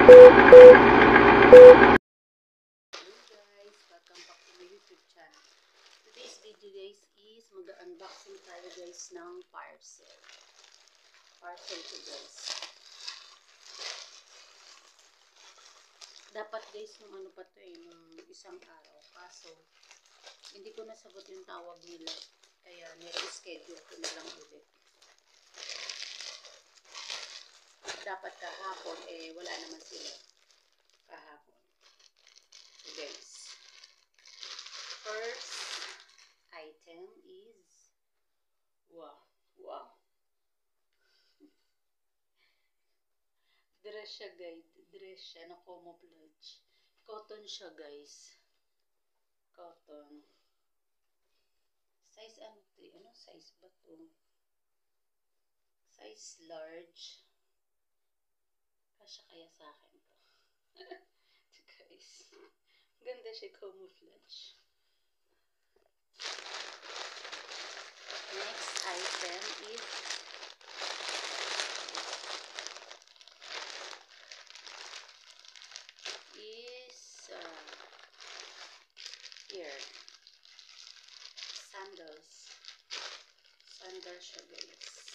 Guys, welcome back to my YouTube channel. Today's video guys is mag-unboxing tayo guys ng parcel. Parcel to guys. Dapat guys nung ano pa to nung isang araw. Kaso, hindi ko nasagot yung tawag nila. Kaya nire-schedule ko na lang ulit. Dapat kahapon wala naman sila kahapon. So guys, first item is wow dress siya guys, dress siya na camouflage, cotton siya guys, cotton, size ano to, ano size ba to, size large. Kasya kaya sa akin to. Guys, ganda siya, camouflage. Next item is here, sandals siya guys.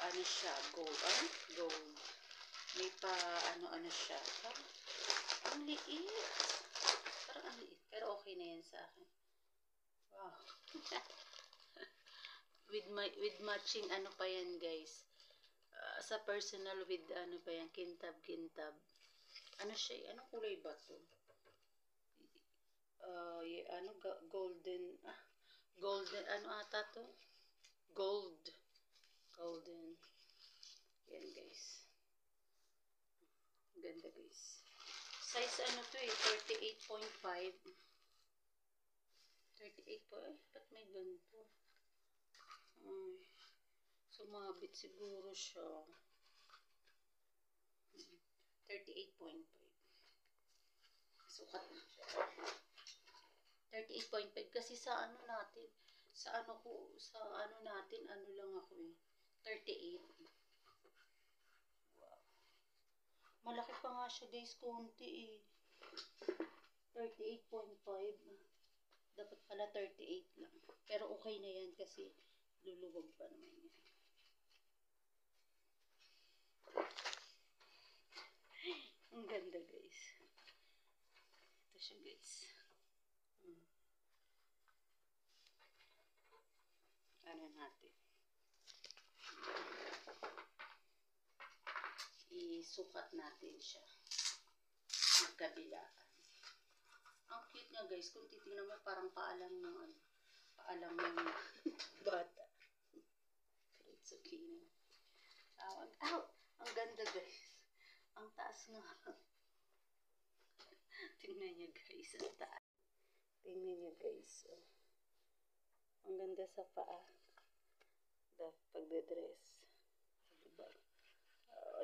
Ano siya, gold, gold. May pa ano siya. Ang liit. Parang ang liit. Pero okay na yan sa akin. Wow. with matching ano pa yan guys. Sa personal with ano pa yan, kintab. Ano siya? Anong kulay ba to? Ano golden ano ata to? Golden. Yan guys. Ganda guys. Size ano to 38.5. 38 po ba't may ganito? Sumabit siguro siya. 38.5. Sukat na siya. 38.5 kasi sa ano natin, sa ano natin, ano lang ako 38. Wow. Malaki pa nga siya guys, konti 38.5. Dapat pala 38 lang. Pero okay na yan kasi luluwag pa naman yan. Ang ganda guys. Ito siya guys. Ano natin? Isukat natin siya. Magkabilaan. Ang cute nga guys. Kung titingnan mo parang paalam ng bata. Pero it's okay na. Ang ganda guys. Ang taas nga. Tingnan niyo guys. Ang taas. Tingnan niyo guys. Ang ganda sa paa. Pagdedress. Diba?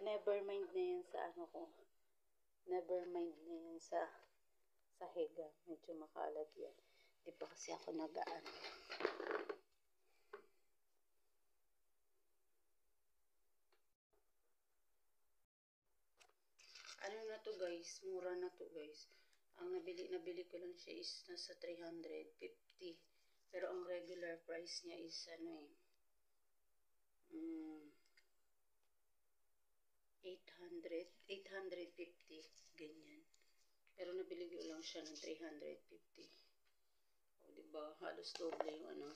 Never mind na yan sa ano ko. Never mind na yan sa higa. Medyo makalat yan. Di pa kasi ako nagaan. Ano na to guys? Mura na to guys. Ang nabili ko lang siya is nasa 350. Pero ang regular price niya is ano 850 ganyan. Pero nabili ko lang siya ng 350. O diba? Halos doble yung ano.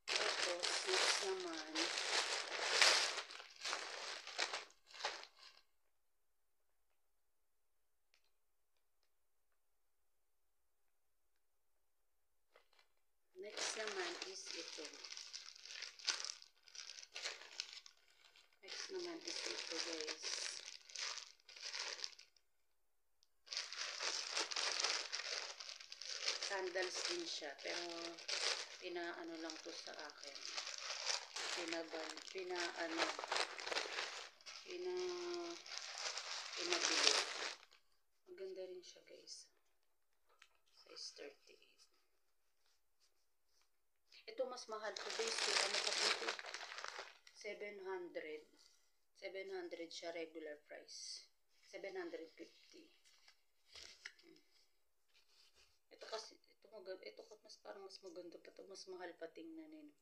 Tapos next naman is ito. Next naman is ito guys. Sandals din siya. Pero pinaano lang to sa akin. Pinabili. Maganda rin siya guys. Size 38. Ito mas mahal to guys. Ano pa dito? 700. 700 siya regular price. 750. Ito kasi, ito mas parang mas maganda pa to, mas mahal pa tingnan eh.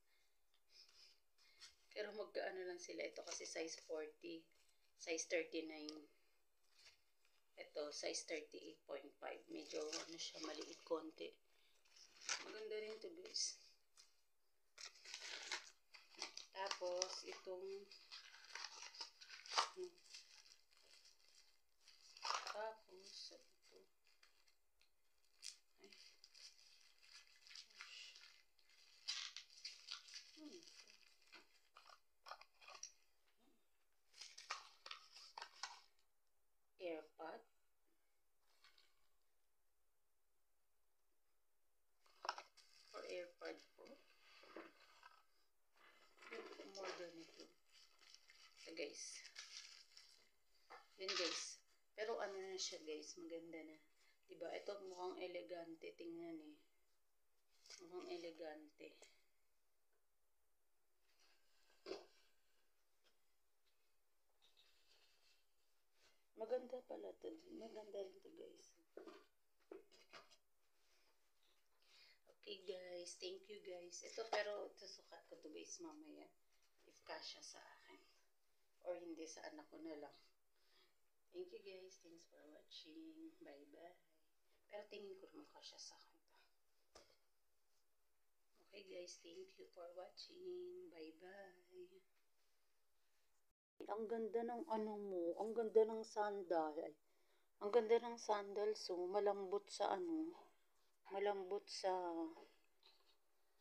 Pero magkaano lang sila, ito kasi size 40, size 39. Ito, size 38.5. Medyo ano siya, maliit konti. Maganda rin to guys. Tapos, itong tapos, ito. Ay. AirPod. For AirPod po. More ganito. So guys. Yun guys. Pero ano na siya guys. Maganda na. Diba? Ito mukhang elegante. Tingnan eh. Mukhang elegante. Maganda pala to. Maganda rin to guys. Okay guys. Thank you guys. Ito pero susukat ko to guys mamaya. If kasya sa akin. Or hindi sa anak ko na lang. Thank you guys. Thanks for watching. Bye bye. Pero tingin ko naman kasya sa akin to. Okay guys. Thank you for watching. Bye bye. Ang ganda ng ano mo. Ang ganda ng sandal. Ang ganda ng sandals. So, malambot sa ano.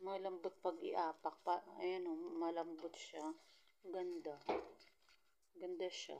Malambot pag iapak pa. Ayan o. Malambot siya. Ganda. Ganda siya.